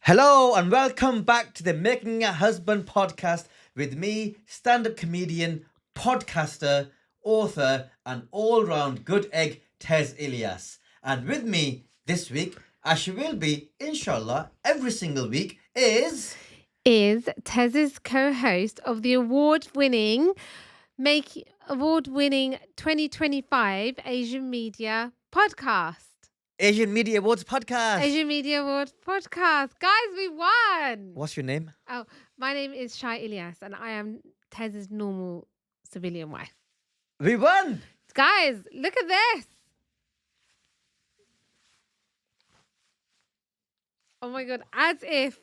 Hello and welcome back to the Making a Husband podcast with me, stand-up comedian, podcaster, author, and all-round good egg, Tez Ilyas. And with me this week, as she will be, inshallah, every single week, is Tez's co-host of the award-winning 2025 Asian Media Podcast. Asian Media Awards podcast. Asian Media Awards Podcast. Guys, we won. What's your name? Oh, my name is Shy Ilyas and I am Tez's normal civilian wife. We won. Guys, look at this. Oh my God, as if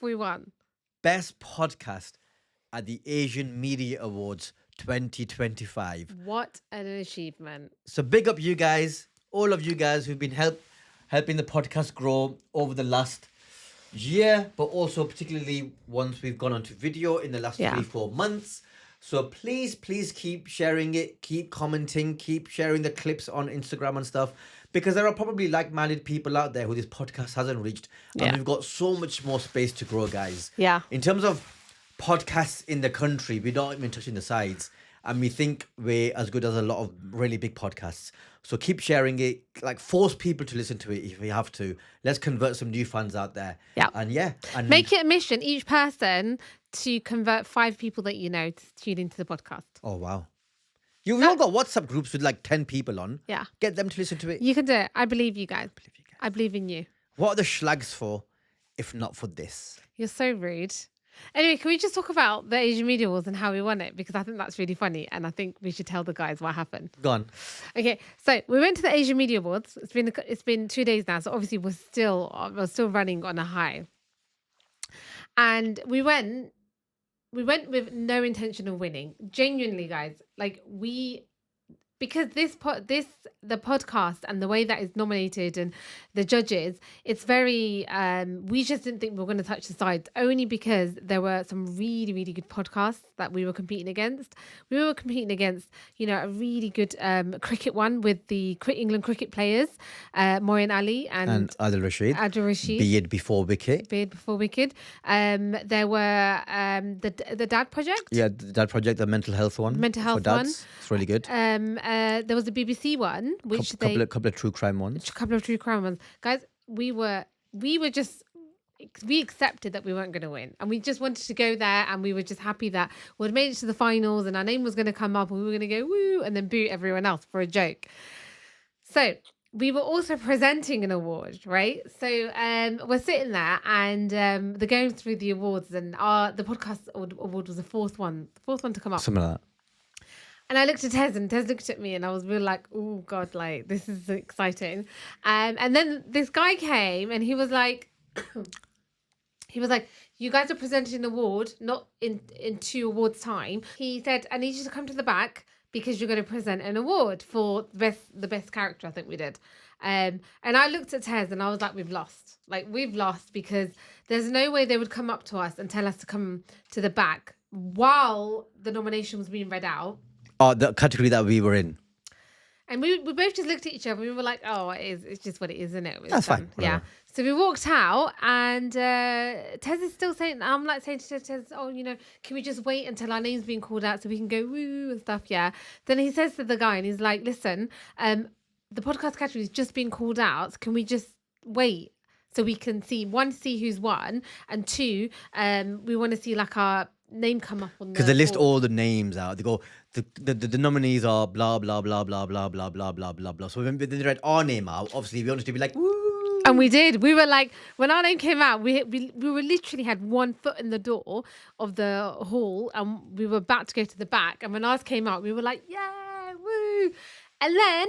we won. Best podcast at the Asian Media Awards 2025. What an achievement. So big up you guys, all of you guys who've been helping the podcast grow over the last year, but also particularly once we've gone onto video in the last 3-4 months. So please keep sharing it, keep commenting, keep sharing the clips on Instagram and stuff, because there are probably like-minded people out there who this podcast hasn't reached, and we've got so much more space to grow, guys. Yeah. In terms of podcasts in the country, we're not even touching the sides, and we think we're as good as a lot of really big podcasts. So keep sharing it, like force people to listen to it if we have to. Let's convert some new fans out there. Yeah. And make it a mission, each person, to convert 5 people that you know to tune into the podcast. Oh, wow. You've all got WhatsApp groups with like 10 people on. Yeah. Get them to listen to it. You can do it. I believe you guys. I believe in you. What are the schlags for, if not for this? You're so rude. Anyway, can we just talk about the Asian Media Awards and how we won it? Because I think that's really funny. And I think we should tell the guys what happened. Go on. Okay. So we went to the Asian Media Awards. It's been 2 days now. So obviously we're still running on a high. And we went with no intention of winning. Genuinely, guys, because the podcast and the way that is nominated and the judges, it's very we just didn't think we were going to touch the sides, only because there were some really, really good podcasts that we were competing against. We were competing against, a really good cricket one with the England cricket players, Moeen Ali and Adil Rashid. Beard before wicket. There were the Dad Project. Yeah, the Dad Project, the mental health one. Mental health for dads. one. It's really good. There was the BBC one, which couple of true crime ones. Guys, we accepted that we weren't going to win, and we just wanted to go there, and we were just happy that we'd made it to the finals, and our name was going to come up, and we were going to go woo, and then boo everyone else for a joke. So we were also presenting an award, right? So we're sitting there, and they're going through the awards, and the podcast award was the fourth one to come up. Something like that. And I looked at Tez, and Tez looked at me, and I was really like, oh, God, like, this is exciting. And then this guy came, and he was like, you guys are presenting an award, not in 2 awards time. He said, I need you to come to the back because you're going to present an award for the best character, I think we did. And I looked at Tez, and I was like, we've lost. Like, we've lost, because there's no way they would come up to us and tell us to come to the back while the nomination was being read out. Oh, the category that we were in. And we both just looked at each other. We were like, oh, it's just what it is, isn't it? That's fine. Yeah. So we walked out, and Tez is still saying, I'm like saying to Tez, oh, can we just wait until our name's being called out so we can go woo and stuff? Yeah. Then he says to the guy, and he's like, listen, the podcast category is just being called out. Can we just wait so we can see who's won, and 2, we want to see like our name come up on, because they list all the names out. They go, the nominees are blah blah blah blah blah blah blah blah blah blah. So when they read our name out, obviously we wanted to be like, woo. And we did. We were like, when our name came out, we were literally had 1 foot in the door of the hall, and we were about to go to the back. And when ours came out, we were like, yeah, woo. And then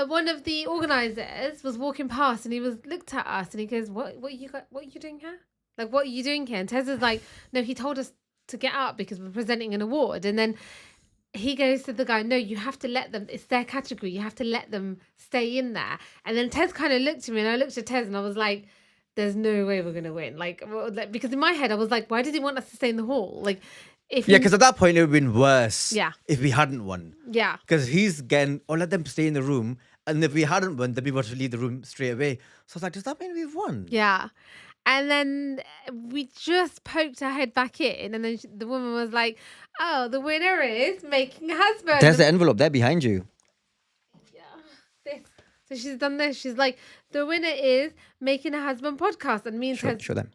one of the organisers was walking past, and he looked at us, and he goes, what are you doing here? Like, what are you doing here? And Tez was like, no, he told us to get up because we're presenting an award. And then he goes to the guy, no, you have to let them, it's their category, you have to let them stay in there. And then Tez kind of looked at me, and I looked at Tez, and I was like, there's no way we're going to win. Like, because in my head, I was like, why does he want us to stay in the hall? Like, because at that point, it would have been worse if we hadn't won. Yeah. Because he's getting, let them stay in the room. And if we hadn't won, then we were to leave the room straight away. So I was like, does that mean we've won? Yeah. And then we just poked our head back in, and then the woman was like, "Oh, the winner is making a husband." There's the envelope there behind you. Yeah, this. So she's done this. She's like, "The winner is making a husband podcast," and me and Tez. Show them.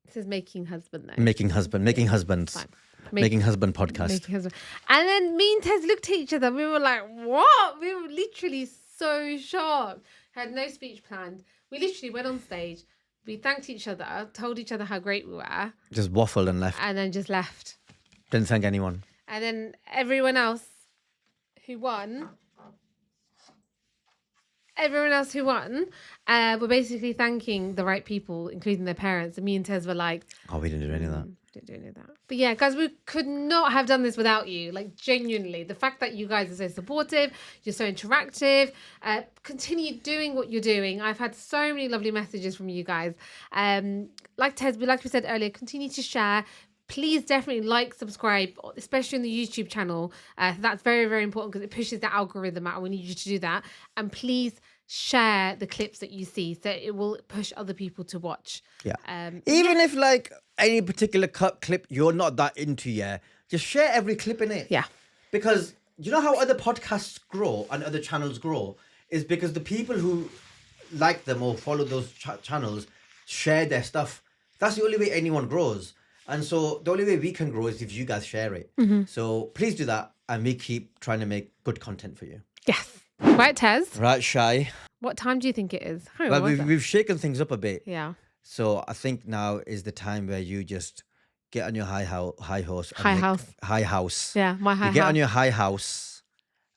It says making husband though. Making husbands. Fine. Making husband podcast. Making husband. And then me and Tez looked at each other. We were like, "What?" We were literally so shocked. Had no speech planned. We literally went on stage. We thanked each other, told each other how great we were. Just waffled and left. And then just left. Didn't thank anyone. And then everyone else who won were basically thanking the right people, including their parents. And me and Tez were like, oh, we didn't do any of that. Didn't do any of that. But yeah, guys, we could not have done this without you. Like, genuinely, the fact that you guys are so supportive, you're so interactive, continue doing what you're doing. I've had so many lovely messages from you guys. Like we said earlier, continue to share. Please definitely like, subscribe, especially on the YouTube channel. That's very, very important because it pushes the algorithm out. We need you to do that. And please share the clips that you see so it will push other people to watch. Yeah. Even if like any particular clip you're not that into, just share every clip in it. Yeah. Because you know how other podcasts grow and other channels grow is because the people who like them or follow those channels share their stuff. That's the only way anyone grows. And so the only way we can grow is if you guys share it. Mm-hmm. So please do that. And we keep trying to make good content for you. Yes. Right, Tez? Right, Shy. What time do you think it is? Well, we've shaken things up a bit. Yeah. So I think now is the time where you just get on your high house. High house. Yeah, my high house. You get on your high house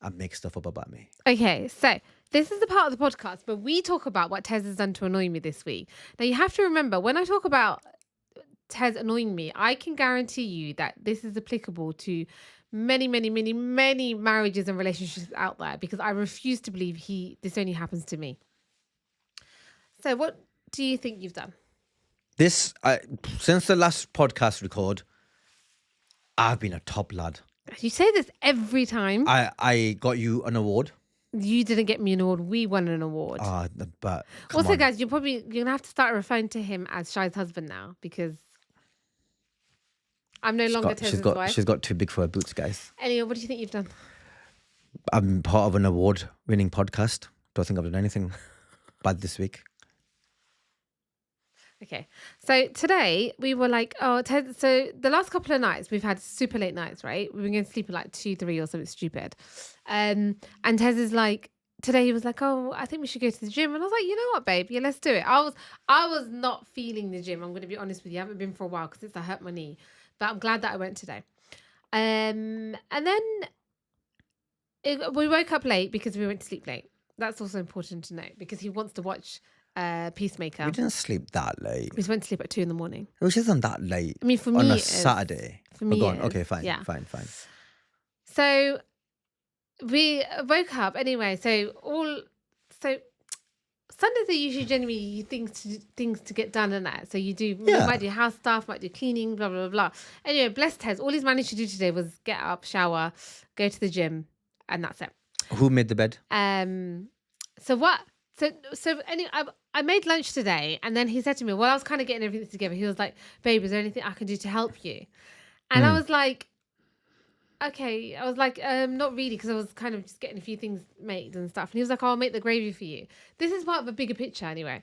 and make stuff up about me. Okay, so this is the part of the podcast where we talk about what Tez has done to annoy me this week. Now, you have to remember, when I talk about Tez annoying me, I can guarantee you that this is applicable to many, many, many, many marriages and relationships out there because I refuse to believe this only happens to me. So what do you think you've done? Since the last podcast record, I've been a top lad. You say this every time. I got you an award. You didn't get me an award. We won an award. But also, guys, you're gonna have to start referring to him as Shy's husband now because I'm no longer Tez's wife. She's got too big for her boots, guys. Anyway, what do you think you've done? I'm part of an award-winning podcast. Don't think I've done anything bad this week. Okay, so today we were like, Ted. So the last couple of nights we've had super late nights, right? We've been going to sleep at like 2, 3 or something stupid. And Tez is like, today he was like, oh, I think we should go to the gym. And I was like, you know what, babe? Yeah, let's do it. I was not feeling the gym. I'm going to be honest with you. I haven't been for a while because I hurt my knee. But I'm glad that I went today. And then we woke up late because we went to sleep late. That's also important to note because he wants to watch Peacemaker. We didn't sleep that late. We went to sleep at 2 a.m. Which isn't that late. I mean, for me, on a Saturday. For me, okay, fine. Yeah. Fine. So we woke up anyway. So Sundays are usually generally things to get done and that. So you might do house stuff, might do cleaning, blah blah blah. Anyway, bless Tez. All he's managed to do today was get up, shower, go to the gym, and that's it. Who made the bed? So anyway, I made lunch today, and then he said to me, "Well, I was kind of getting everything together." He was like, "Babe, is there anything I can do to help you?" And I was like, "Okay." I was like, "Not really," because I was kind of just getting a few things made and stuff. And he was like, "Oh, I'll make the gravy for you." This is part of a bigger picture, anyway.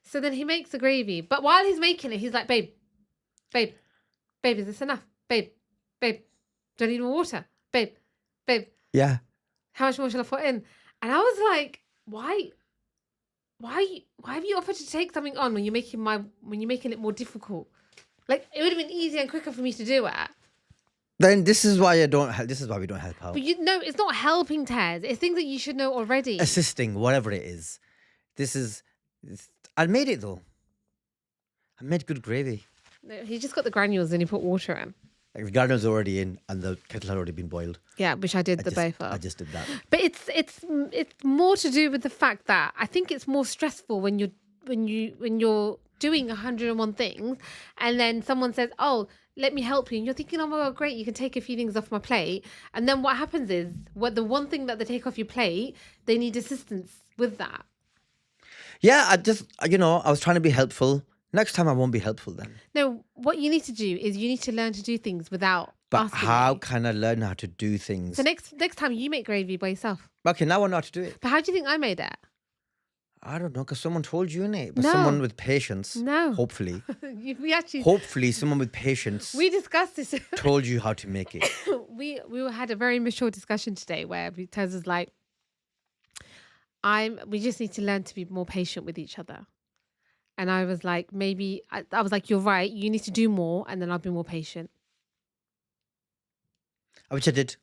So then he makes the gravy, but while he's making it, he's like, "Babe, is this enough? Babe, do I need more water? Babe." Yeah. How much more shall I put in? And I was like, why have you offered to take something on when you're making it more difficult? Like, it would have been easier and quicker for me to do it. Then this is why we don't help out. But it's not helping, Tez. It's things that you should know already. Assisting, whatever it is. I made it though. I made good gravy. No, he just got the granules and he put water in. Like the garden's already in and the kettle had already been boiled. Yeah, which I did both of. I just did that. But it's more to do with the fact that I think it's more stressful when you're doing 101 things and then someone says, "Oh, let me help you," and you're thinking, "Oh my God, great, you can take a few things off my plate." And then what happens is, the one thing that they take off your plate, they need assistance with that. Yeah, I was trying to be helpful. Next time I won't be helpful then. No, what you need to do is you need to learn to do things without But asking how me. can I learn how to do things? So next time you make gravy by yourself. Okay, now I know how to do it. But how do you think I made it? I don't know, because someone told you, innit? But No. someone with patience, No. hopefully, we someone with patience we discussed this. told you how to make it. we had a very mature discussion today where Tez was like, we just need to learn to be more patient with each other. And I was like, I was like, you're right. You need to do more, and then I'll be more patient. Which I did.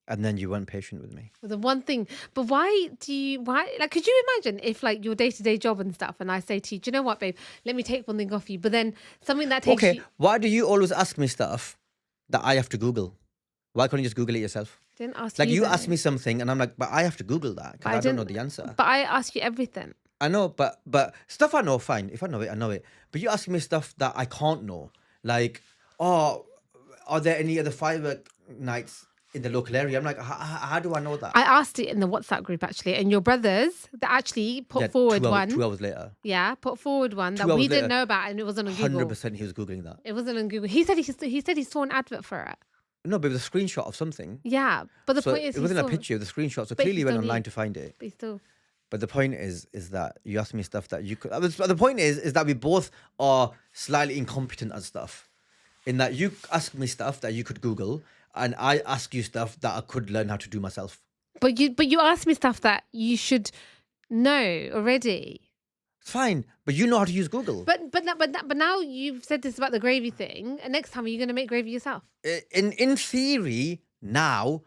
And then you weren't patient with me. Well, the one thing, but why, could you imagine if like your day-to-day job and stuff, and I say to you, do you know what, babe, let me take one thing off you, but then something that takes Okay, why do you always ask me stuff that I have to Google? Why can't you just Google it yourself? I didn't ask like you. You ask me something and I'm like, but I have to Google that because I don't know the answer. But I ask you everything. I know, but stuff I know, fine. If I know it, I know it. But you ask me stuff that I can't know. Like, oh, are there any other firework nights in the local area? I'm like, how do I know that? I asked it in the WhatsApp group actually, and your brothers that actually put forward one. 2 hours later. Yeah, put forward one that we didn't know about, and it wasn't on Google. 100% he was Googling that. It wasn't on Google. He said he saw an advert for it. No, but it was a screenshot of something. Yeah, but the point is, it wasn't a picture. It was a screenshot. So clearly he went online to find it. But still. But the point is that you ask me stuff that you could. The point is that we both are slightly incompetent at stuff. In that you ask me stuff that you could Google, and I ask you stuff that I could learn how to do myself. But you ask me stuff that you should know already. It's fine, but you know how to use Google. But now you've said this about the gravy thing, and next time are you going to make gravy yourself? In theory, now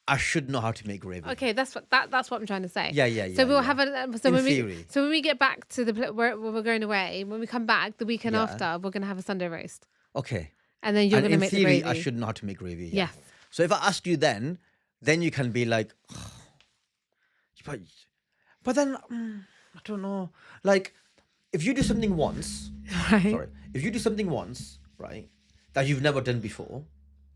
I should know how to make gravy. Okay, that's what I'm trying to say. Yeah. So we'll have theory. So when we get back to where we're going away, when we come back the weekend after, we're going to have a Sunday roast. Okay. And then you're going to make the gravy. In theory, I should know how to make gravy. Yeah. Yes. So if I ask you then you can be like, but then I don't know. Like, if you do something once, right? If you do something once, right, that you've never done before,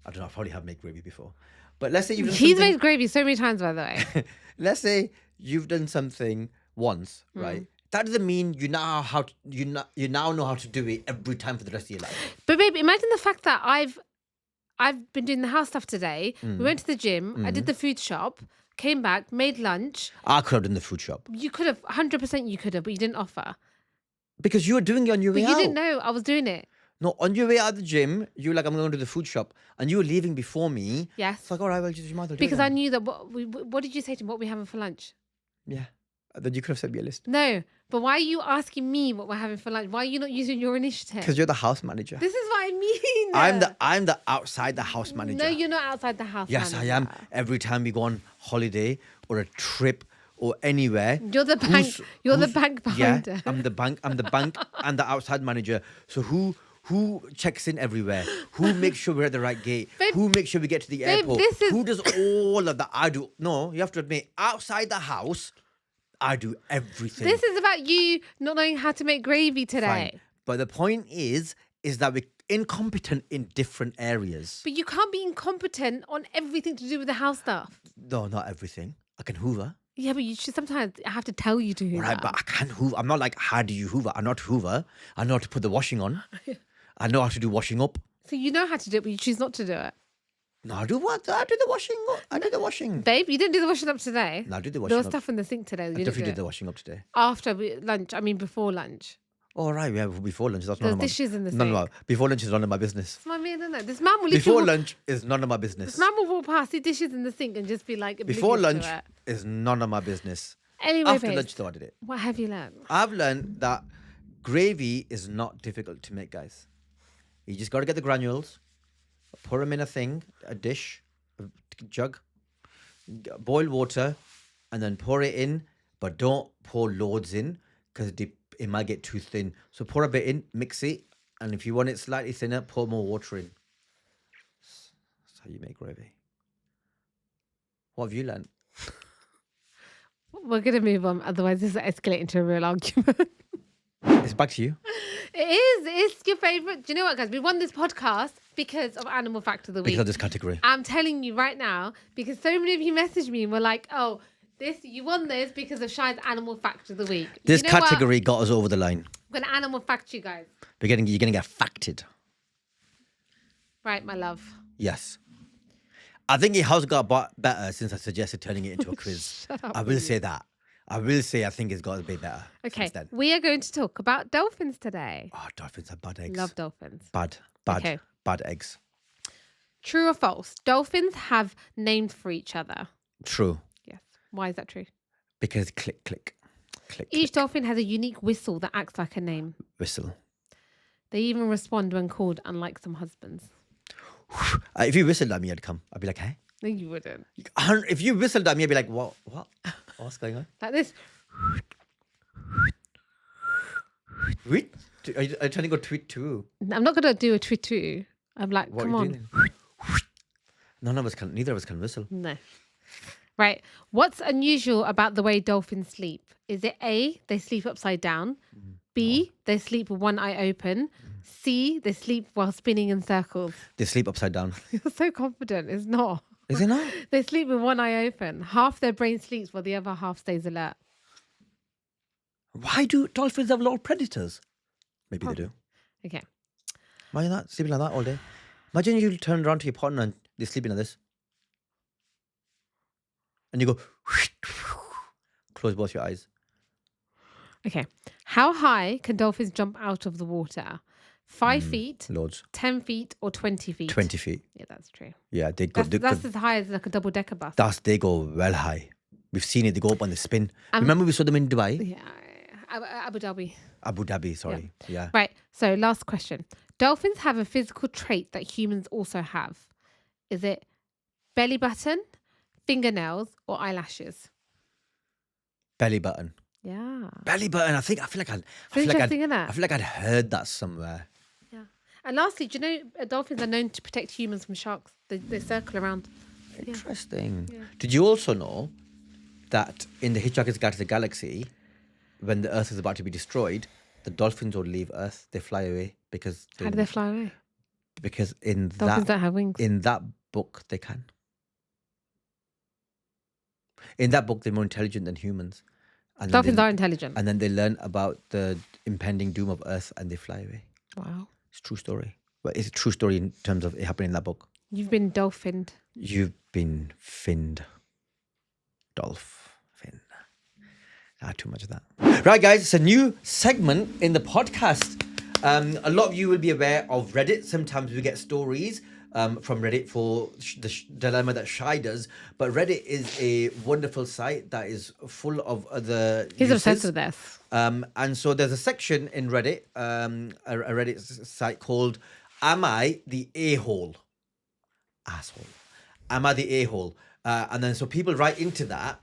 I don't know. I probably have made gravy before, but let's say you've done He's made gravy so many times, by the way. Let's say you've done something once, right? That doesn't mean you now know how to do it every time for the rest of your life. But babe, imagine the fact that I've been doing the house stuff today. We went to the gym. I did the food shop. Came back, made lunch. I could have done the food shop. You could have, 100% you could have, but you didn't offer. Because you were doing it on your way out. But you didn't know I was doing it. No, on your way out of the gym, you were like, I'm going to the food shop. And you were leaving before me. Yes. It's like, all right, well, you might as well do because it I knew that, what did you say to me? What we having for lunch? Yeah. Then you could have sent me a list. No, but why are you asking me what we're having for lunch? Why are you not using your initiative? Because you're the house manager. This is what I mean. I'm the outside the house manager. No, you're not outside the house Yes, manager. I am. Every time we go on holiday or a trip or anywhere. You're the bank. You're the bank behind it. I'm the bank and the outside manager. So who checks in everywhere? Who makes sure we're at the right gate? Babe, who makes sure we get to the airport? Who does all of that? I do. No, you have to admit, outside the house, I do everything. This is about you not knowing how to make gravy today. Fine. But the point is that we're incompetent in different areas. But you can't be incompetent on everything to do with the house stuff. No, not everything. I can hoover. Yeah, but you should sometimes I have to tell you to hoover. Right, but I can hoover. I'm not like, how do you hoover? I know how to hoover. I know how to put the washing on. I know how to do washing up. So you know how to do it, but you choose not to do it. No, I do what? I do the washing up. I do the washing. Babe, you didn't do the washing up today. No, I did the washing there up. was stuff in the sink today. I definitely did the washing up today. After lunch, I mean before lunch. Oh, right, yeah, before lunch. That's There's none of my dishes in the none sink. of my, before lunch is none of my business. I mean, I don't know. This man will Before literally lunch is none of my business. This man will walk past, see dishes in the sink, and just be like, Before lunch to it. is none of my business. Anyway, After babes, lunch, though, I did it. what have you learned? I've learned that gravy is not difficult to make, guys. You just got to get the granules, pour them in a dish, a jug, boil water, and then pour it in, but don't pour loads in because it might get too thin. So pour a bit in, mix it, and if you want it slightly thinner, pour more water in. That's how you make gravy. What have you learned? We're going to move on, otherwise this will escalate into a real argument. It's back to you. It is. It's your favourite. Do you know what, guys? We won this podcast because of Animal Fact of the Week. Because of this category. I'm telling you right now, because so many of you messaged me and were like, oh, You won this because of Shy's animal fact of the week. This you know category got us over the line. I'm gonna animal fact you guys. You're gonna get facted. Right, my love. Yes. I think it has got better since I suggested turning it into a quiz. Shut up. I will say that. I think it's got a bit better. Okay, since then. we are going to talk about dolphins today. Oh, dolphins are bad eggs. Love dolphins. Bad eggs. True or false? Dolphins have names for each other. True. Yes. Why is that true? Because click, click, click. Each click. dolphin has a unique whistle that acts like a name. Whistle. They even respond when called, unlike some husbands. If you whistled at me, I'd come. I'd be like, hey? No, you wouldn't. If you whistled at me, I'd be like, what? What's going on? Like this. Wait, are you trying to go tweet too? I'm not going to do a tweet. I'm like, What come are you on. doing? Neither of us can whistle. No. Right. What's unusual about the way dolphins sleep? Is it A, they sleep upside down? B, they sleep with one eye open? C, they sleep while spinning in circles? They sleep upside down. You're so confident. It's not. Is it not? They sleep with one eye open. Half their brain sleeps while the other half stays alert. Why do dolphins have a lot of predators? Maybe they do. Okay. Why are you not sleeping like that all day? Imagine you turn around to your partner and they're sleeping like this. And you go, close both your eyes. Okay. How high can dolphins jump out of the water? 5 feet, Loads. 10 feet, or 20 feet? 20 feet. Yeah, that's true. Yeah, they go. That's as high as like a double-decker bus. They go well high. We've seen it. They go up on the spin. Remember we saw them in Dubai? Yeah. Abu Dhabi. Abu Dhabi, sorry. Yeah. Right. So last question. Dolphins have a physical trait that humans also have. Is it belly button, fingernails, or eyelashes? Belly button. Yeah. Belly button. I feel like Interesting, isn't it? I feel like I'd heard that somewhere. Yeah. And lastly, do you know dolphins are known to protect humans from sharks? They circle around. Interesting. Yeah. Did you also know that in the Hitchhiker's Guide to the Galaxy, when the Earth is about to be destroyed, the dolphins will leave Earth. They fly away because How do they fly away? Because Dolphins don't have wings. in that book they can. In that book, they're more intelligent than humans. And Dolphins are intelligent. And then they learn about the impending doom of Earth and they fly away. Wow. It's a true story. Well, it's a true story in terms of it happening in that book. You've been dolphined. You've been finned. Dolphin. Too much of that. Right, guys, it's a new segment in the podcast. A lot of you will be aware of Reddit. Sometimes we get stories from Reddit for the dilemma that Shy does. But Reddit is a wonderful site that is full of other He's uses. obsessed with this. And so there's a section in Reddit, a Reddit site called Am I the A-hole? Asshole. Am I the A-hole? And then so people write into that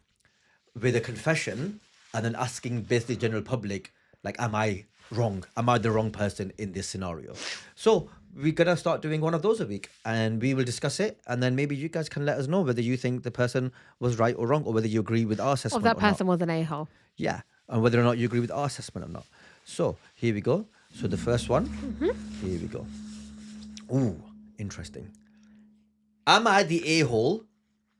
with a confession and then asking basically general public, like, am I wrong? Am I the wrong person in this scenario? So we're going to start doing one of those a week and we will discuss it. And then maybe you guys can let us know whether you think the person was right or wrong or whether you agree with our assessment Or that or not. person was an a-hole. Yeah. And whether or not you agree with our assessment or not. So here we go. So the first one, here we go. Ooh, interesting. Am I the a-hole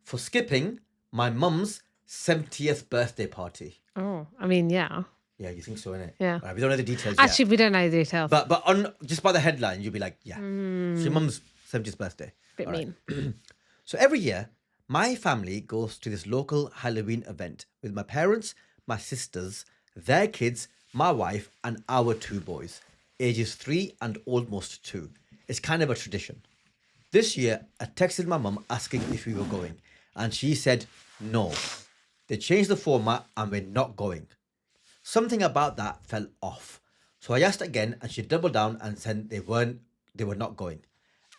for skipping my mum's 70th birthday party? Oh, I mean, yeah. Yeah, you think so, innit? Yeah. Right, we don't know the details Actually, yet. we don't know the details. But on just by the headline, you'll be like, yeah. It's your mum's 70th birthday. Bit All right. mean. So every year, my family goes to this local Halloween event with my parents, my sisters, their kids, my wife, and our 2 boys, ages 3 and almost 2. It's kind of a tradition. This year, I texted my mum asking if we were going, and she said no. They changed the format and we're not going. Something about that fell off. So I asked again and she doubled down and said they were not going.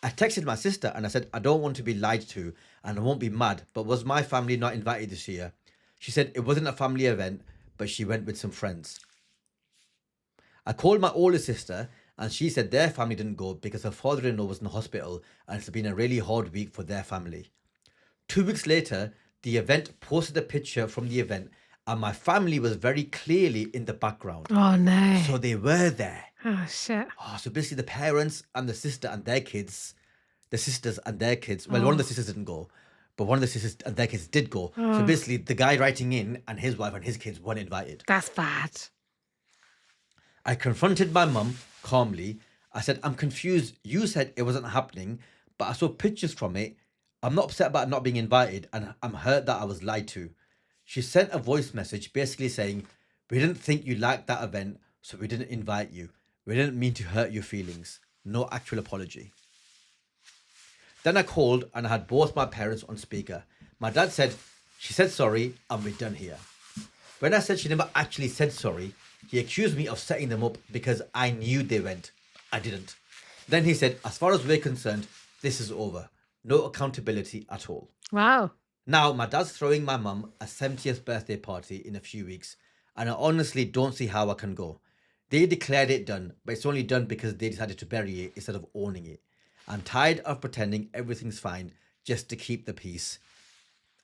I texted my sister and I said, I don't want to be lied to and I won't be mad, but was my family not invited this year? She said it wasn't a family event, but she went with some friends. I called my older sister and she said their family didn't go because her father-in-law was in the hospital and it's been a really hard week for their family. 2 weeks later, the event posted a picture from the event and my family was very clearly in the background. Oh, no. So they were there. Oh, shit. Oh, so basically the parents and the sister and their kids, the sisters and their kids, well, one of the sisters didn't go, but one of the sisters and their kids did go. So basically, the guy writing in and his wife and his kids weren't invited. That's bad. I confronted my mum calmly. I said, I'm confused. You said it wasn't happening, but I saw pictures from it. I'm not upset about not being invited, and I'm hurt that I was lied to. She sent a voice message basically saying, we didn't think you liked that event, so we didn't invite you. We didn't mean to hurt your feelings. No actual apology. Then I called and I had both my parents on speaker. My dad said, she said sorry and we're done here. When I said she never actually said sorry, he accused me of setting them up because I knew they went. I didn't. Then he said, as far as we're concerned, this is over. No accountability at all. Wow. Now, my dad's throwing my mum a 70th birthday party in a few weeks, and I honestly don't see how I can go. They declared it done, but it's only done because they decided to bury it instead of owning it. I'm tired of pretending everything's fine just to keep the peace.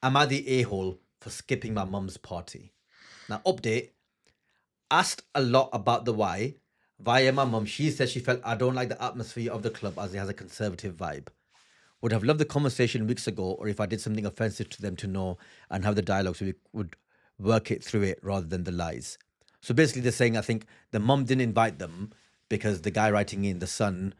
Am I the a-hole for skipping my mum's party? Now, update. Asked a lot about the why. Via my mum, she said she felt I don't like the atmosphere of the club as it has a conservative vibe. Would have loved the conversation weeks ago, or if I did something offensive to them to know and have the dialogue so we would work it through it rather than the lies. So basically they're saying, I think the mum didn't invite them because the guy writing in, the son,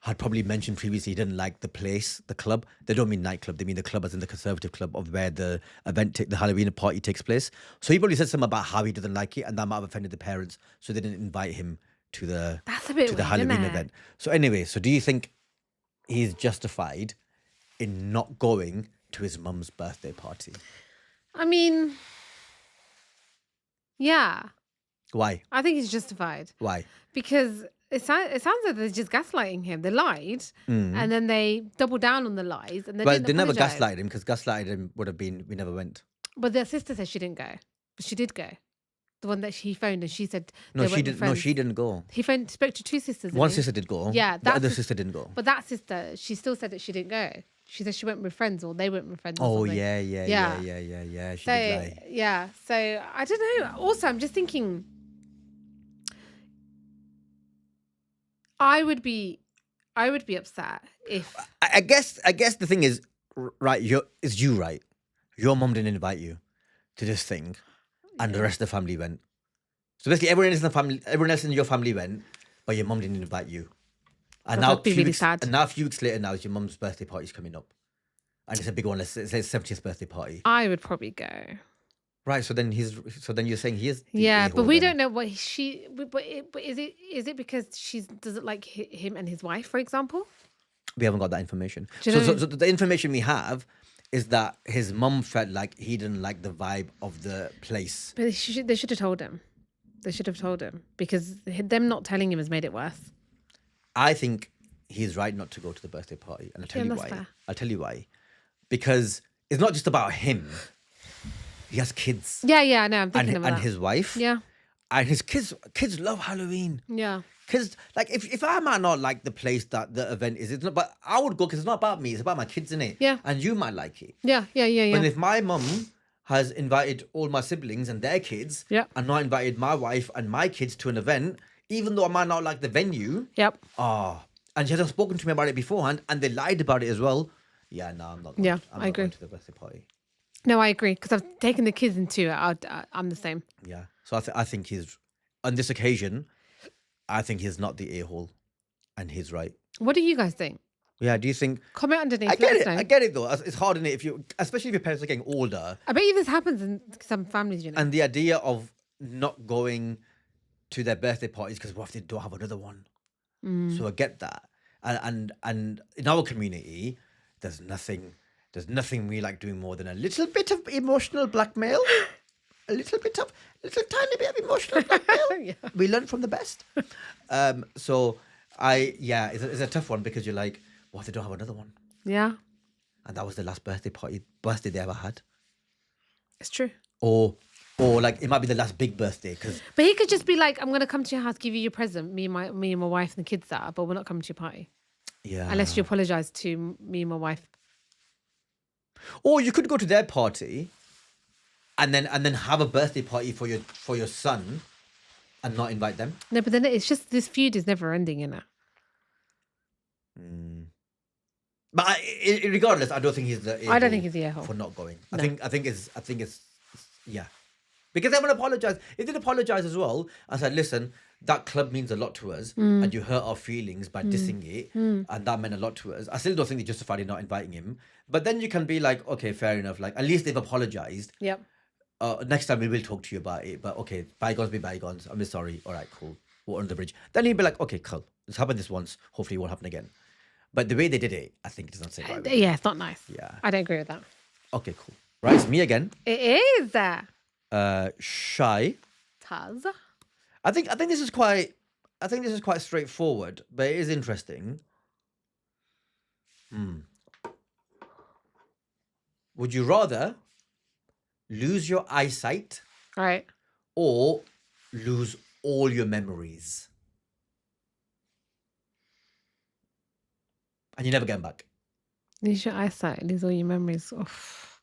had probably mentioned previously he didn't like the place, the club. They don't mean nightclub, they mean the club as in the conservative club of where the event, the Halloween party takes place. So he probably said something about how he doesn't like it and that might have offended the parents, so they didn't invite him to the, That's a bit to the weird, Halloween isn't it? event. So anyway, so do you think he's justified in not going to his mum's birthday party? I mean, yeah. Why? I think he's justified. Why? Because it sounds like they're just gaslighting him. They lied, and then they doubled down on the lies, and they Well, didn't they never apologise. gaslighted him because gaslighting him would have been, we never went. But their sister said she didn't go, but she did go. The one that he phoned, and she said No, they she weren't didn't. friends. No, she didn't go. He spoke to two sisters. didn't One he? sister did go. Yeah, the that other sis- sister didn't go. But that sister, she still said that she didn't go. She said she went with friends, or they went with friends. Or Oh something. yeah. Yeah. She So did lie. yeah, so I don't know. Also, I'm just thinking, I would be upset if I guess the thing is, right? Is you right? Your mum didn't invite you to this thing, and the rest of the family went. So basically, everyone else in your family went, but your mum didn't invite you. And God, now, that'd be really sad. And now, a few weeks later, now is your mum's birthday party's coming up, and it's a big one. Let's say it's 70th birthday party. I would probably go. Right. So then you're saying he is. The Yeah, a-hole but we then. don't know what she. But is it because she doesn't like him and his wife, for example? We haven't got that information. Do you know- So the information we have is that his mum felt like he didn't like the vibe of the place. But they should have told him. They should have told him, because them not telling him has made it worse. I think he's right not to go to the birthday party, and I'll tell Yeah, you that's why. fair. I'll tell you why. Because it's not just about him. He has kids. Yeah, I know. I'm And, thinking about and that. his wife. Yeah, And his kids love Halloween. yeah. Because, like, if I might not like the place that the event is, it's not, but I would go because it's not about me, it's about my kids, innit? Yeah. And you might like it. Yeah. But if my mum has invited all my siblings and their kids, Yeah. and not invited my wife and my kids to an event, even though I might not like the venue, Yep. and she hasn't spoken to me about it beforehand, and they lied about it as well. Yeah, no, I'm not. Yeah, I'm I not agree. going to the birthday party. No, I agree, because I've taken the kids into it. I'm the same. Yeah, so I think he's on this occasion. I think he's not the a-hole, and he's right. What do you guys think? Yeah, do you think? Comment underneath. I get let us it. know. I get it though. It's hard in it if you, especially if your parents are getting older, I bet you this happens in some families, you know. and the idea of not going to their birthday parties because what if they don't have another one? So I get that, and in our community, there's nothing we like doing more than a little bit of emotional blackmail, a little tiny bit of emotional blackmail. Yeah. We learn from the best. So it's a tough one because you're like, what if they don't have another one? Yeah, And that was the last birthday they ever had. it's true. Or like it might be the last big birthday because But he could just be like, I'm going to come to your house, give you your present, me and my wife and the kids are, but we're not coming to your party. Unless you apologise to me and my wife. Or you could go to their party and then have a birthday party for your son and not invite them. No, but then it's just, this feud is never ending, you know. But regardless, I don't think he's the I don't think he's the a-hole. for not going. No. I think it's yeah. Because they will apologize. If they'd apologize as well and said, listen, that club means a lot to us and you hurt our feelings by dissing it and that meant a lot to us. I still don't think they justified in not inviting him. But then you can be like, okay, fair enough. Like, at least they've apologized. Yep. Next time we will talk to you about it. But okay, bygones be bygones. I'm sorry. All right, cool. We're under the bridge. Then he'd be like, okay, cool. It's happened this once. Hopefully it won't happen again. But the way they did it, I think it doesn't say right. Yeah, it's not nice. Yeah. I don't agree with that. Okay, cool. Right, it's me again. It is. Shy. Taz. I think this is quite straightforward, but it is interesting. Would you rather lose your eyesight Right. or lose all your memories? And you never get them back. Lose your eyesight, lose all your memories. Oof.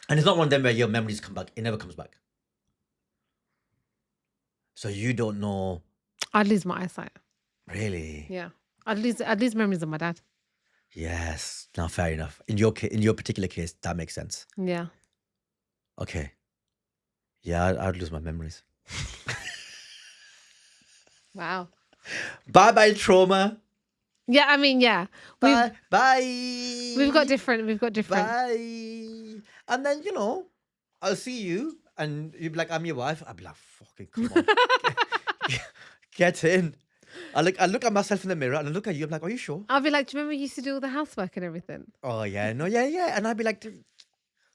And it's not one of them where your memories come back. It never comes back. So you don't know. I'd lose my eyesight. Really? Yeah. I'd lose memories of my dad. Yes. Now, fair enough. In your particular case, that makes sense. Yeah. Okay. Yeah, I'd lose my memories. Wow. Bye trauma. Yeah, I mean, yeah. Bye. We've got different. Bye. And then, I'll see you and you'll be like, I'm your wife. I'll be like, fucking come on. Get in. I look at myself in the mirror and I look at you. I'm like, are you sure? I'll be like, do you remember you used to do all the housework and everything? Oh yeah, no, yeah. And I'd be like,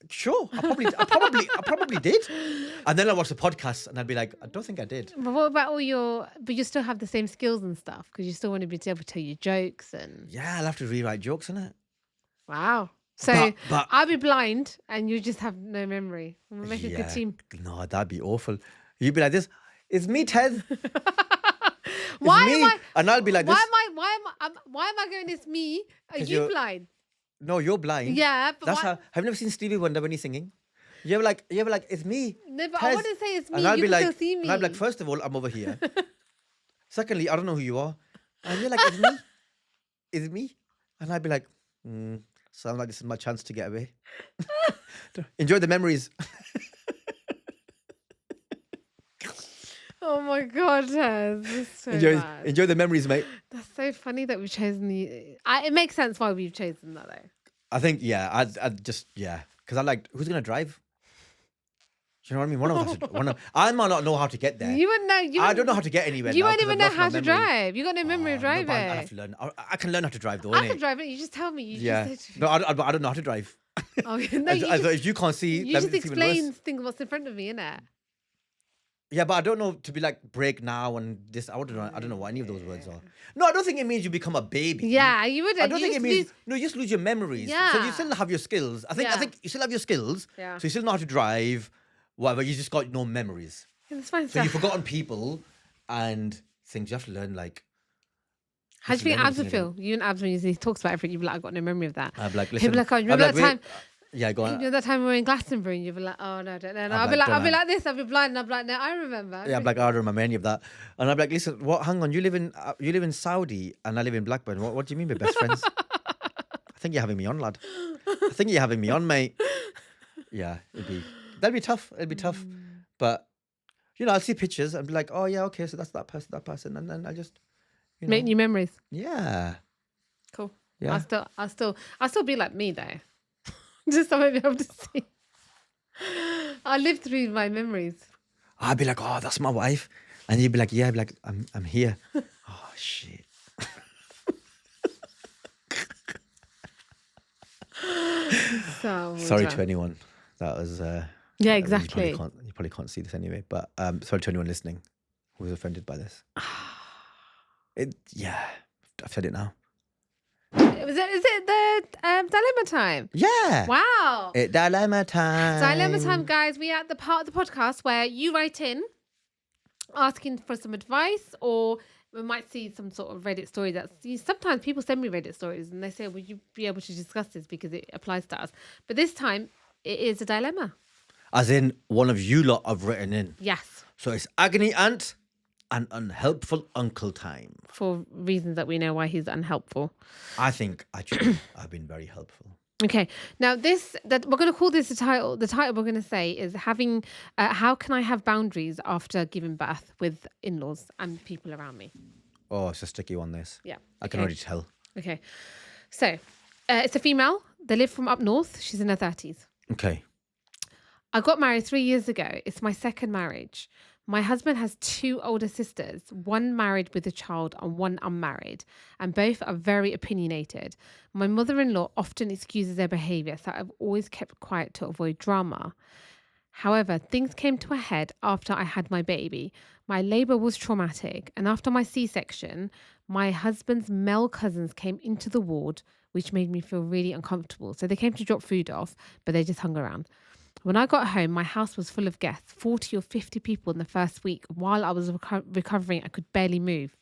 sure. I probably did. And then I watch the podcast and I'd be like, I don't think I did. But what about but you still have the same skills and stuff because you still want to be able to tell your jokes and. Yeah, I'll have to rewrite jokes, innit? Wow. So but I'll be blind and you just have no memory. We'll make a good team. No, that'd be awful. You'd be like this. It's me, Tez. Why me. am I? And I'll be like this. Why am I going? It's me. Are you blind? No, you're blind. Yeah, but that's how. Have you never seen Stevie Wonder when he's singing? You're like, it's me. No, but Tez. I wouldn't say it's me. And I'll you be can like, still see me. And I'll be like, first of all, I'm over here. Secondly, I don't know who you are. And you're like, it's me. It's me. And I'd be like, sounds like this is my chance to get away. Enjoy the memories. Oh my God, Tez. So enjoy the memories, mate. That's so funny that we've chosen the. It makes sense why we've chosen that, though. I think, because I like, who's going to drive? Do you know what I mean? One of us has to, I might not know how to get there. You wouldn't know. I don't know how to get anywhere. You now won't even know how to memory. drive. You got no memory of driving. No, I have to learn. I can learn how to drive though. I can drive it. You just tell me. No, I don't know how to drive. Okay. No, if you can't see, you just explain things what's in front of me, innit? Yeah, but I don't know to be like break now and this. I don't know what any of those words are. No, I don't think it means you become a baby. Yeah, you wouldn't. I don't think it means no. You just lose your memories. Yeah. So you still have your skills. I think you still have your skills. Yeah. So you still know how to drive. Whatever. You just got no memories. Yeah, that's fine. So you've forgotten people and things. You have to learn like. How do you think Abs would feel? You and Abs, when he talks about everything, you'd be like, I got no memory of that. I'd be like, listen. He'd be like, oh, remember that time? Yeah, go on. You know that time we were in Glastonbury and you'd be like, oh, no, I don't know. I'll be like this, I'll be blind. And I'll be like, no, I remember. Yeah, I'm like, I don't remember any of that. And I'm like, listen, hang on, you live in Saudi and I live in Blackburn. What do you mean we're best friends? I think you're having me on, lad. I think you're having me on, mate. Yeah, that'd be tough. It'd be tough. But, I'll see pictures and be like, oh yeah, okay, so that's that person. And then I'll just, make new memories. Yeah. Cool. Yeah. I'll still be like me though. Just so I'll be able to see. I live through my memories. I'd be like, oh, that's my wife. And you'd be like, yeah, I'd be like, I'm here. Oh, shit. Sorry to anyone. That was... yeah, exactly. You probably can't see this anyway. But sorry to anyone listening who was offended by this. Yeah, I've said it now. Is it the dilemma time? Yeah. Wow. Dilemma time. Dilemma time, guys. We are at the part of the podcast where you write in asking for some advice, or we might see some sort of Reddit story sometimes people send me Reddit stories and they say, would you be able to discuss this because it applies to us? But this time it is a dilemma. As in one of you lot have written in. Yes. So it's agony aunt an unhelpful uncle time. For reasons that we know why he's unhelpful. I think actually I've been very helpful. Okay, now that we're going to call this the title. The title we're going to say is having. How can I have boundaries after giving birth with in-laws and people around me? Oh, it's a sticky one. This. Yeah, I can already tell. Okay, so it's a female. They live from up north. She's in her 30s. Okay. I got married 3 years ago. It's my second marriage. My husband has 2 older sisters, one married with a child and one unmarried, and both are very opinionated. My mother-in-law often excuses their behaviour, so I've always kept quiet to avoid drama. However, things came to a head after I had my baby. My labour was traumatic, and after my C-section, my husband's male cousins came into the ward, which made me feel really uncomfortable. So they came to drop food off, but they just hung around. When I got home, my house was full of guests, 40 or 50 people in the first week. While I was recovering, I could barely move.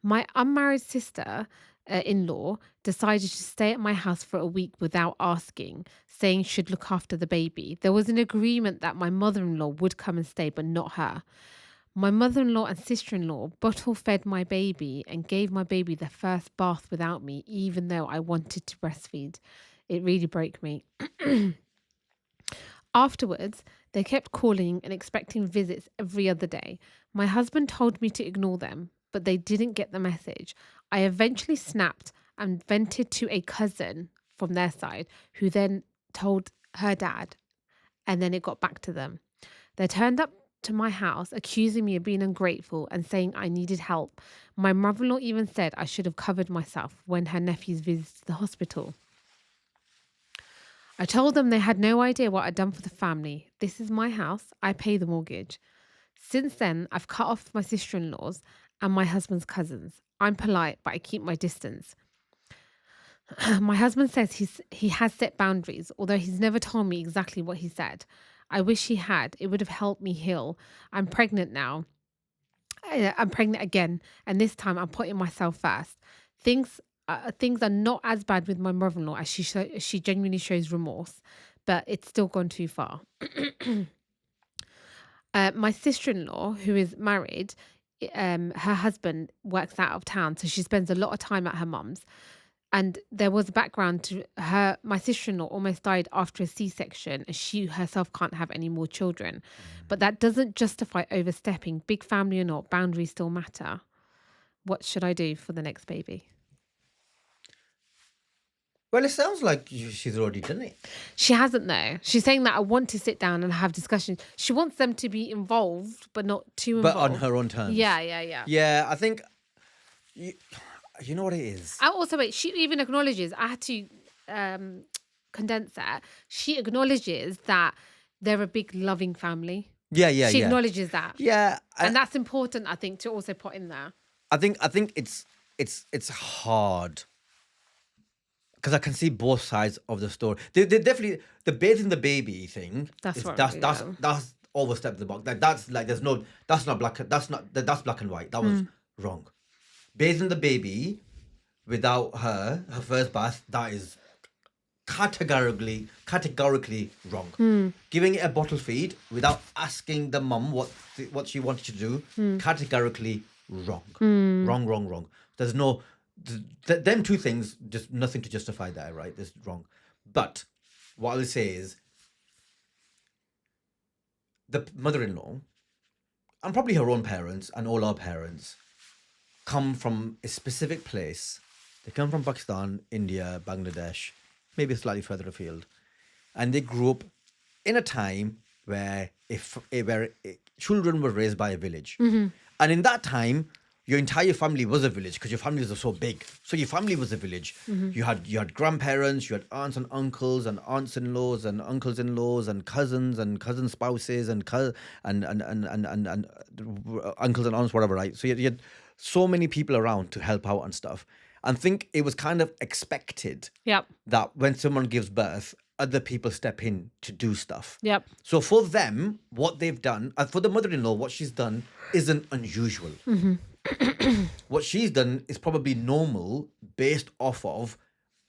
My unmarried sister-in-law decided to stay at my house for a week without asking, saying she'd look after the baby. There was an agreement that my mother-in-law would come and stay, but not her. My mother-in-law and sister-in-law bottle-fed my baby and gave my baby the first bath without me, even though I wanted to breastfeed. It really broke me. Afterwards, they kept calling and expecting visits every other day. My husband told me to ignore them, but they didn't get the message. I eventually snapped and vented to a cousin from their side, who then told her dad, and then it got back to them. They turned up to my house, accusing me of being ungrateful and saying I needed help. My mother-in-law even said I should have covered myself when her nephews visited the hospital. I told them they had no idea what I'd done for the family. This is my house. I pay the mortgage. Since then, I've cut off my sister-in-laws and my husband's cousins. I'm polite, but I keep my distance. My husband says he has set boundaries, although he's never told me exactly what he said. I wish he had. It would have helped me heal. I'm pregnant now. I'm pregnant again, and this time I'm putting myself first. Things are not as bad with my mother-in-law as she genuinely shows remorse, but it's still gone too far. My sister-in-law, who is married, her husband works out of town, so she spends a lot of time at her mum's. And there was a background to her. My sister-in-law almost died after a C-section, and she herself can't have any more children. But that doesn't justify overstepping. Big family or not, boundaries still matter. What should I do for the next baby? Well, it sounds like she's already done it. She hasn't, though. She's saying that I want to sit down and have discussions. She wants them to be involved, but not too involved. But on her own terms. Yeah. Yeah, I think, you know what it is? She even acknowledges, I had to condense that. She acknowledges that they're a big loving family. Yeah. She acknowledges that. Yeah. And that's important, I think, to also put in there. I think it's hard. Because I can see both sides of the story. They definitely, the bathing the baby thing. That's overstepped the box. That's black and white. That was wrong. Bathing the baby without her first bath, that is categorically wrong. Giving it a bottle feed without asking the mum what she wanted to do, categorically wrong. Wrong. There's no. Them two things, just nothing to justify that, right? This is wrong. But what I'll say is the mother-in-law and probably her own parents and all our parents come from a specific place. They come from Pakistan, India, Bangladesh, maybe slightly further afield. And they grew up in a time where children were raised by a village. And in that time, your entire family was a village because your families are so big. So your family was a village. You had grandparents, you had aunts and uncles and aunts-in-laws and uncles-in-laws and cousin spouses and uncles and aunts, whatever, right? So you had so many people around to help out and stuff. And think it was kind of expected that when someone gives birth, other people step in to do stuff. So for them, what they've done, for the mother-in-law, what she's done isn't unusual. What she's done is probably normal based off of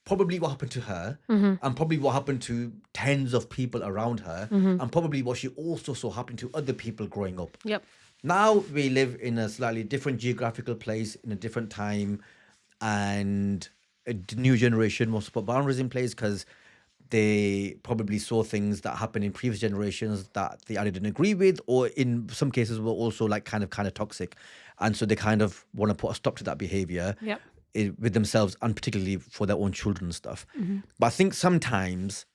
probably what happened to her and probably what happened to tens of people around her and probably what she also saw happen to other people growing up. Now we live in a slightly different geographical place, in a different time, and new generation wants to put boundaries in place because they probably saw things that happened in previous generations that they either didn't agree with, or in some cases were also like kind of toxic, and so they kind of want to put a stop to that behavior Yep. with themselves, and particularly for their own children and stuff. But I think sometimes,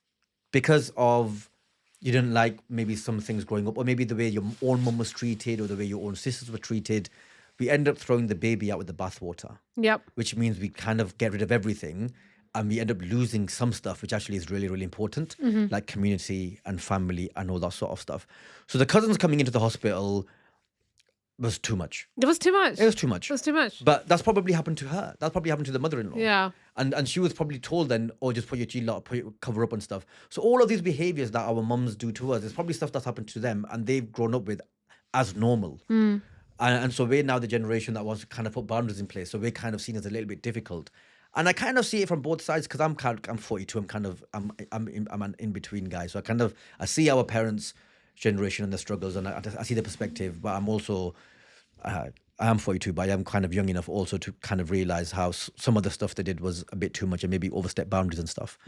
because of you didn't like maybe some things growing up, or maybe the way your own mum was treated, or the way your own sisters were treated, we end up throwing the baby out with the bathwater, Yep. which means we kind of get rid of everything, and we end up losing some stuff, which actually is really, really important, like community and family and all that sort of stuff. So the cousins coming into the hospital was too much. It was too much. It was too much. It was too much. But that's probably happened to her. That's probably happened to the mother-in-law. Yeah. And she was probably told then, oh, just put your shield up, cover up and stuff. So all of these behaviors that our mums do to us, it's probably stuff that's happened to them and they've grown up with as normal. And so we're now the generation that wants to kind of put boundaries in place. So we're kind of seen as a little bit difficult. And I kind of see it from both sides because I'm 42. I'm an in-between guy. So I see our parents' generation and the struggles, and I see the perspective. But I'm also I am 42, but I am kind of young enough also to kind of realize how some of the stuff they did was a bit too much and maybe overstep boundaries and stuff.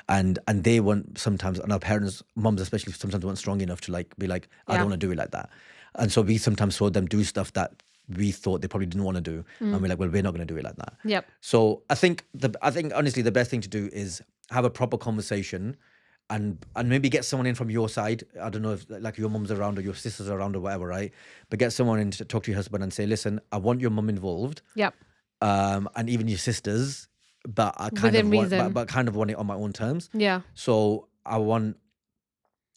And they weren't sometimes, and our parents, mums especially, sometimes weren't strong enough to like be like, I don't want to do it like that. And so we sometimes saw them do stuff that we thought they probably didn't want to do, and we're like, well, we're not going to do it like that. Yep. So I think honestly the best thing to do is have a proper conversation, and maybe get someone in from your side. I don't know if like your mum's around or your sister's around or whatever, right? But get someone in to talk to your husband and say, listen, I want your mum involved, Yep. and even your sisters, but I kind Within of want, reason. but kind of want it on my own terms. Yeah. So I want,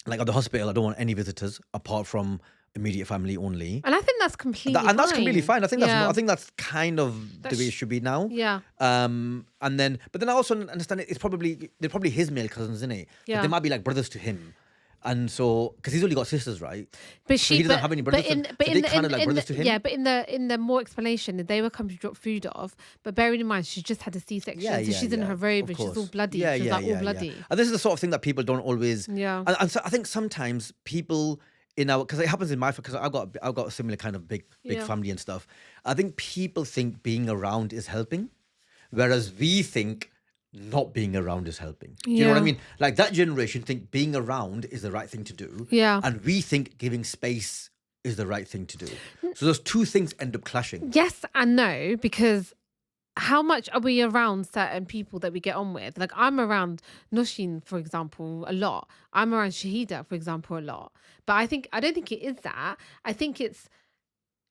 like at the hospital, I don't want any visitors apart from immediate family only. And I think that's completely And that's completely fine. I think Yeah. that's kind of the way it should be now. Yeah. And then, but then I also understand they're probably his male cousins, isn't it? But Yeah. they might be like brothers to him, and so because he's only got sisters, right? But So he doesn't have any brothers. So they kind of like brothers to him. Yeah, but in the more explanation, they were coming to drop food off. But bearing in mind, she just had a C-section, so she's in her robe of and she's all course. bloody. Yeah, She's yeah, like yeah, all bloody. yeah. And this is the sort of thing that people don't always. Yeah. And so I think sometimes people in our, because it happens in my, because I've got a similar kind of big Yeah. family and stuff. I think people think being around is helping, whereas we think not being around is helping. Do you know what I Yeah. mean? Like that generation think being around is the right thing to do. Yeah. And we think giving space is the right thing to do. So those two things end up clashing. Yes and no, because how much are we around certain people that we get on with? Like I'm around Nushin, for example, a lot. I'm around Shahida, for example, a lot. But I don't think it is that. I think it's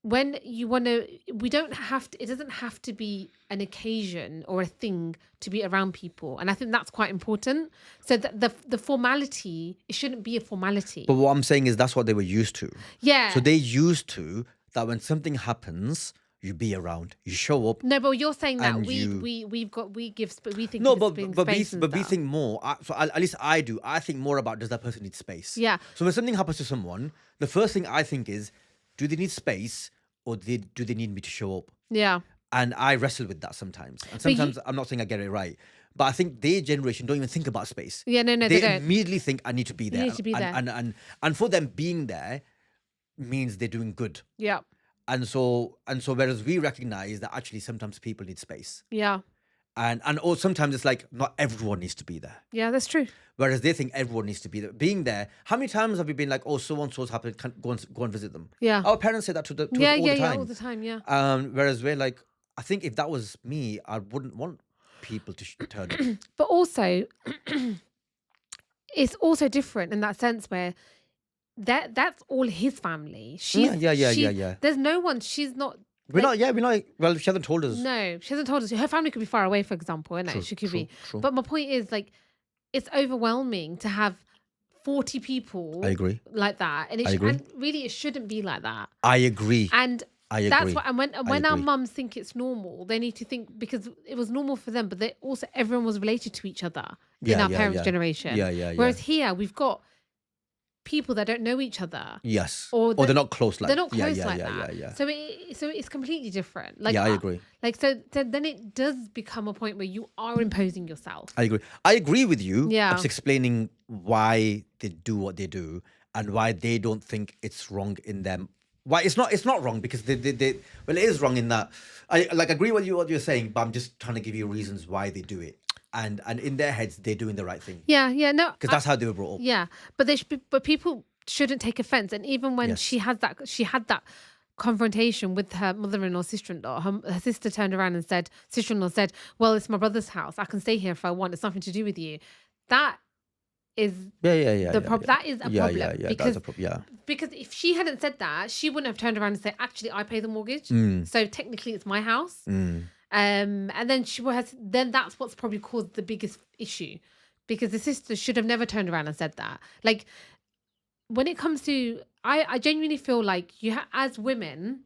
when you want to, it doesn't have to be an occasion or a thing to be around people. And I think that's quite important. So that the formality, it shouldn't be a formality. But what I'm saying is that's what they were used to. Yeah. So they used to that when something happens, you be around, you show up. No, but you're saying that And we think No, it's but being but we space and but we stuff. think more. So at least I do. I think more about, does that person need space? Yeah. So when something happens to someone, the first thing I think is, do they need space, or do they need me to show up? Yeah. And I wrestle with that sometimes. And But you- sometimes I'm not saying I get it right, but I think their generation don't even think about space. Yeah, no, they don't. Immediately think I need to be there. need to be there. And for them, being there means they're doing good. Yeah. And so whereas we recognize that actually sometimes people need space. Yeah. And or sometimes it's like not everyone needs to be there. Yeah, that's true. Whereas they think everyone needs to be there. Being there, how many times have we been like, oh, so and so's happened, go and visit them? Yeah. Our parents say that to us all the time. all the time, yeah. Whereas we're like, I think if that was me, I wouldn't want people to turn up. But also, it's also different in that sense where that's all his family. Yeah. There's no one. She's not. We're not. Well, she hasn't told us. No, she hasn't told us. Her family could be far away, for example, and True, she could true, be. true. But my point is, like, it's overwhelming to have 40 people. I agree. Like that, and I agree. and really, it shouldn't be like that. I agree. And I that's agree. what. And when our agree. mums think it's normal, they need to think, because it was normal for them, but they also, everyone was related to each other in our parents' generation. Yeah. Whereas here we've got people that don't know each other. Yes. Or Or they're not close like They're not close like yeah, that. yeah. So it's completely different. Like Yeah, I agree. Like so then it does become a point where you are imposing yourself. I agree. I agree with you. Yeah. I'm just explaining why they do what they do and why they don't think it's wrong in them. why it's not wrong because well, it is wrong in that I agree with what you're saying, but I'm just trying to give you reasons why they do it, and in their heads they're doing the right thing. Yeah, no, because that's how they were brought up. Yeah, but but people shouldn't take offense, and even when she had that confrontation with her mother-in-law, sister-in-law, her sister turned around and said, sister-in-law said, well, it's my brother's house, I can stay here if I want, it's nothing to do with you. That is the problem. That is a problem. Because, because if she hadn't said that, she wouldn't have turned around and said, actually, I pay the mortgage, so technically it's my house. And then then that's what's probably caused the biggest issue, because the sister should have never turned around and said that. Like, when it comes to, I genuinely feel like as women,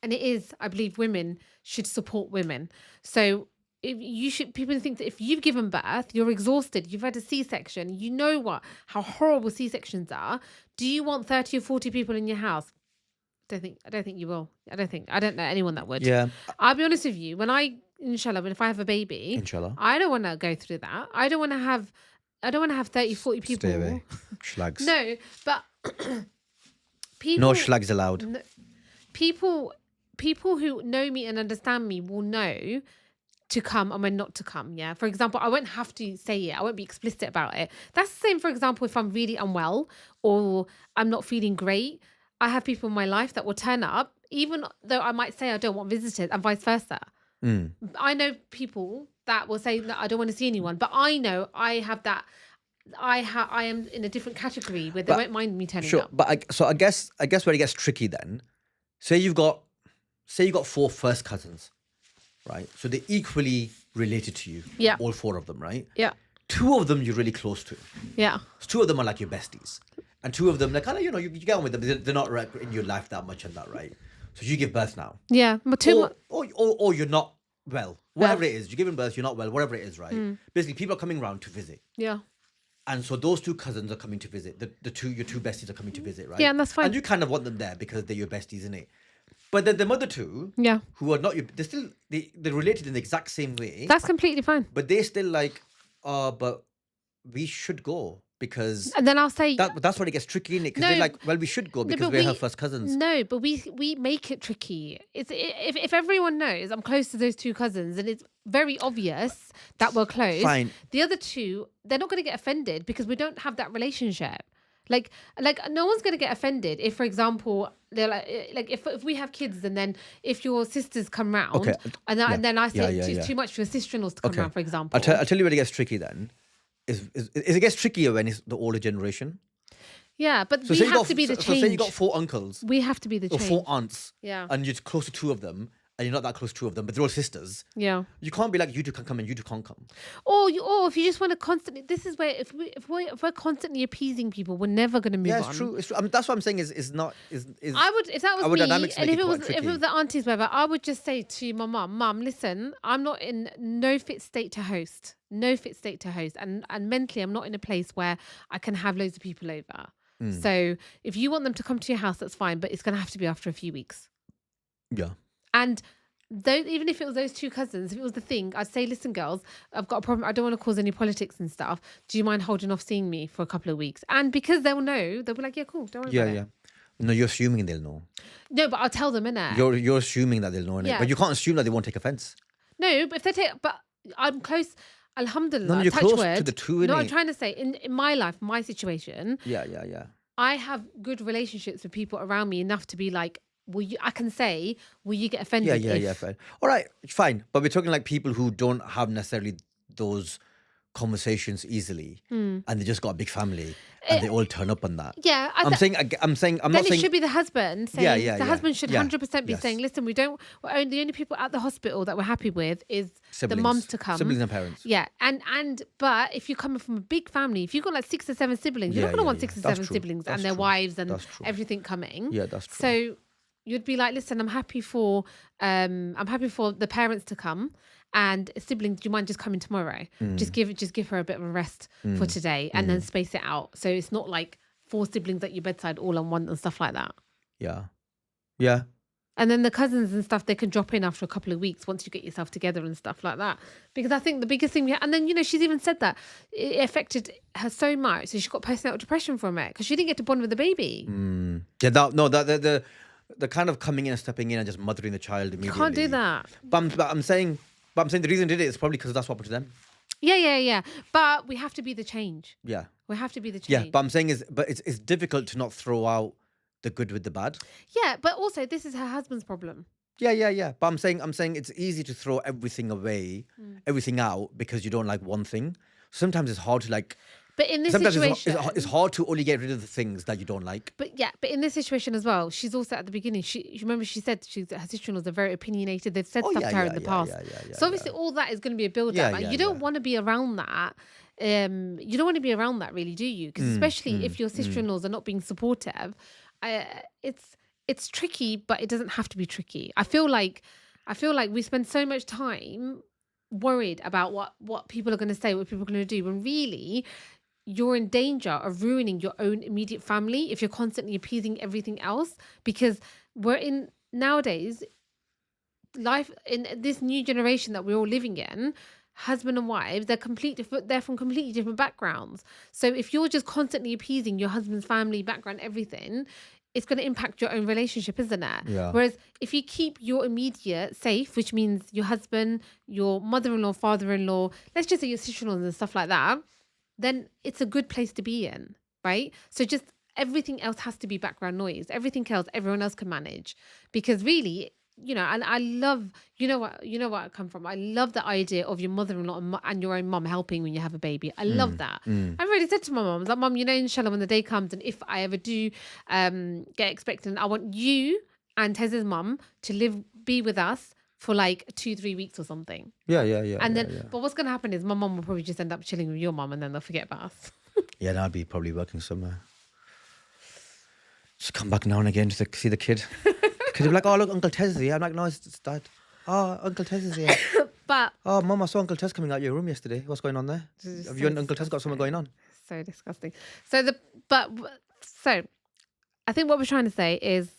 and it is, I believe women should support women. So people think that if you've given birth, you're exhausted, you've had a C-section, you know how horrible C-sections are. Do you want 30 or 40 people in your house? I don't think you will. I don't know anyone that would. Yeah. I'll be honest with you. Inshallah, if I have a baby, inshallah, I don't want to go through that. I don't want to have 30, 40 people. Stay away. Schlags. No, but people. No schlags allowed. No, people who know me and understand me will know to come and when not to come. Yeah. For example, I won't have to say it. I won't be explicit about it. That's the same, for example, if I'm really unwell or I'm not feeling great. I have people in my life that will turn up, even though I might say I don't want visitors, and vice versa. I know people that will say that I don't want to see anyone, but I know I have that. I am in a different category where they won't mind me turning up. But I guess where it gets tricky then. Say you got 4 first cousins, right? So they're equally related to you. Yeah. All 4 of them, right? Yeah. 2 of them you're really close to. Yeah. So 2 of them are like your besties. And 2 of them, they're kind of, you get on with them. They're not in your life that much and that, right? So you give birth now. Yeah. But or you're not well. Whatever it is. You're giving birth, you're not well, whatever it is, right? Basically, people are coming around to visit. Yeah. And so those 2 cousins are coming to visit. Your 2 besties are coming to visit, right? Yeah, and that's fine. And you kind of want them there because they're your besties, innit? But then the other 2, who are not your, they're related in the exact same way. That's completely fine. But they're still like, but we should go. Because and then I'll say that's where it gets tricky, innit? Because they're like, well, we should go because we're her first cousins. No, but we make it tricky. If everyone knows I'm close to those 2 cousins and it's very obvious that we're close, fine. The other 2, they're not going to get offended because we don't have that relationship. Like no one's going to get offended if, for example, they're like if we have kids and then if your sisters come round and then I say it's too much for your sister-in-laws to come round, for example. I'll tell you where it gets tricky then. Is it gets trickier when it's the older generation. Yeah, but we have to be the change. So say you got 4 uncles. We have to be the change. Or 4 aunts. Yeah. And you're close to 2 of them, and you're not that close to 2 of them, but they're all sisters. Yeah. You can't be like, you 2 can come and you 2 can't come. Or if you just want to constantly, this is where if we're constantly appeasing people, we're never going to move on. Yeah, it's true. It's true. I mean, that's what I'm saying. I would, if that was me, and if it was the aunties, whatever, I would just say to my mum, listen, I'm not in no fit state to host. No fit state to host, and mentally I'm not in a place where I can have loads of people over. So if you want them to come to your house, that's fine, but it's going to have to be after a few weeks. Yeah. And even if it was those 2 cousins, if it was the thing, I'd say, listen, girls, I've got a problem. I don't want to cause any politics and stuff. Do you mind holding off seeing me for a couple of weeks? And because they'll know, they'll be like, yeah, cool, don't worry about it. No, you're assuming they'll know. No, but I'll tell them, innit? You're assuming that they'll know, innit? Yeah. But you can't assume that they won't take offense. No, but if they but I'm close. Alhamdulillah, no, you're touch close word. to the 2, No, innit? I'm trying to say, in my life, my situation, I have good relationships with people around me enough to be like, will you get offended? Yeah, fine. All right, fine. But we're talking like people who don't have necessarily those conversations easily, and they just got a big family, and they all turn up on that. Yeah, I'm not saying. Then it should be the husband saying. The husband should 100% be saying, "Listen, the only people at the hospital that we're happy with is siblings. The mums to come, siblings and parents." Yeah, but if you're coming from a big family, if you've got like 6 or 7 siblings, you're not going to want 6 or 7 siblings and their wives and everything coming. Yeah, that's true. So you'd be like, listen, I'm happy for the parents to come. And siblings, do you mind just coming tomorrow? Just give her a bit of a rest for today, and then space it out. So it's not like 4 siblings at your bedside all on one and stuff like that. Yeah. And then the cousins and stuff, they can drop in after a couple of weeks once you get yourself together and stuff like that. Because I think the biggest thing and then, she's even said that it affected her so much. So she got postnatal depression from it because she didn't get to bond with the baby. Yeah, the kind of coming in and stepping in and just mothering the child immediately. You can't do that. But I'm saying the reason they did it is probably because that's what happened to them. Yeah. But we have to be the change. Yeah. We have to be the change. Yeah, but I'm saying it's difficult to not throw out the good with the bad. Yeah, but also this is her husband's problem. Yeah. But I'm saying it's easy to throw everything away, everything out because you don't like one thing. Sometimes it's hard to like. But in this sometimes situation, it's hard to only get rid of the things that you don't like. But in this situation as well, she's also at the beginning. You remember she said her sister-in-laws are very opinionated. They've said stuff to her in the past. So obviously all that is going to be a build-up. You don't want to be around that. You don't want to be around that, really, do you? Because especially if your sister-in-laws are not being supportive, it's tricky, but it doesn't have to be tricky. I feel like we spend so much time worried about what people are going to say, what people are going to do, when really you're in danger of ruining your own immediate family if you're constantly appeasing everything else. Because we're in nowadays life in this new generation that we're all living in. Husband and wives, they're from completely different backgrounds. So if you're just constantly appeasing your husband's family background, everything, it's going to impact your own relationship, isn't it? Yeah. Whereas if you keep your immediate safe, which means your husband, your mother-in-law, father-in-law, let's just say your sister-in-law and stuff like that, then it's a good place to be in, right? So just everything else has to be background noise. Everything else, everyone else can manage. Because really, and I love, where I come from. I love the idea of your mother-in-law and your own mum helping when you have a baby. I love that. I've already said to my mum, I was like, Mum, inshallah, when the day comes and if I ever do get expectant, I want you and Tez's mum to be with us for like 2-3 weeks or something. Yeah. And then, but what's going to happen is my mum will probably just end up chilling with your mum and then they'll forget about us. Yeah, and I'll be probably working somewhere. Just come back now and again to see the kid. Because they're like, oh, look, Uncle Tez is here. I'm like, no, it's Dad. Oh, Uncle Tez is here. But oh, Mum, I saw Uncle Tez coming out of your room yesterday. What's going on there? Have you and Uncle Tez got something going on? So disgusting. So I think what we're trying to say is,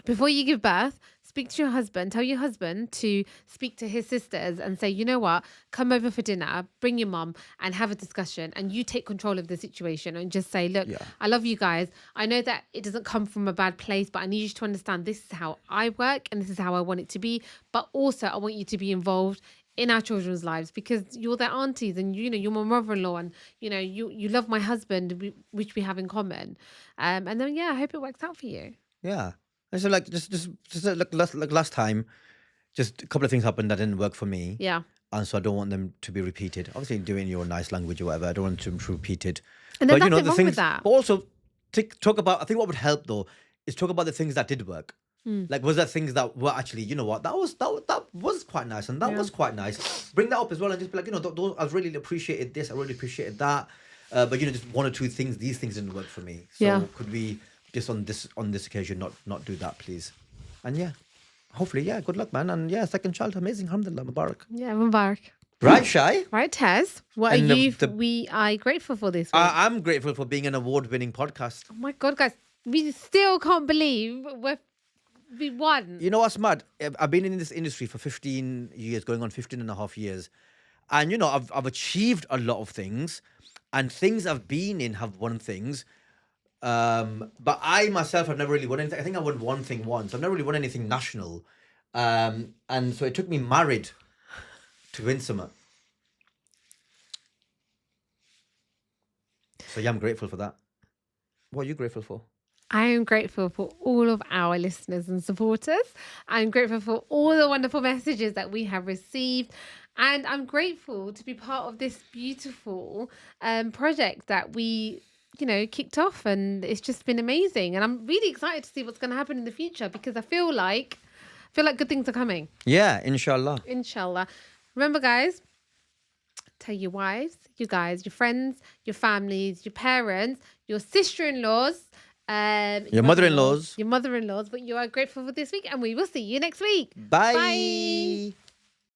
before you give birth, speak to your husband, tell your husband to speak to his sisters and say, you know what, come over for dinner, bring your mum and have a discussion, and you take control of the situation and just say, look, I love you guys. I know that it doesn't come from a bad place, but I need you to understand this is how I work and this is how I want it to be. But also I want you to be involved in our children's lives because you're their aunties and, you're my mother-in-law and, you love my husband, which we have in common. And then, I hope it works out for you. Yeah. And so, like, just like last time, just a couple of things happened that didn't work for me. Yeah. And so I don't want them to be repeated. Obviously, do it in your nice language or whatever. I don't want them to be repeated. And then nothing wrong with that. But also, talk about, I think what would help, though, is talk about the things that did work. Like, was there things that were actually, you know what, that was quite nice and that was quite nice. Bring that up as well and just be like, I really appreciated this, I really appreciated that. But, just one or two things, these things didn't work for me. So could we just on this occasion not do that, please? And hopefully, good luck, man. And second child, amazing, alhamdulillah, Mubarak. Yeah, Mubarak. Right, Shy? Right, Tez. What And are we are grateful for this week? I'm grateful for being an award-winning podcast. Oh my God, guys. We still can't believe we won. You know what's mad? I've been in this industry for 15 years, going on 15 and a half years. And, I've achieved a lot of things. And things I've been in have won things. But I myself have never really won anything. I think I won one thing once. I've never really won anything national. And so it took me married to win some. So I'm grateful for that. What are you grateful for? I am grateful for all of our listeners and supporters. I'm grateful for all the wonderful messages that we have received. And I'm grateful to be part of this beautiful project that we kicked off, and it's just been amazing. And I'm really excited to see what's going to happen in the future because I feel like good things are coming. Yeah, inshallah. Inshallah. Remember, guys, tell your wives, you guys, your friends, your families, your parents, your sister-in-laws, your mother-in-laws. Your mother-in-laws, but you are grateful for this week, and we will see you next week. Bye.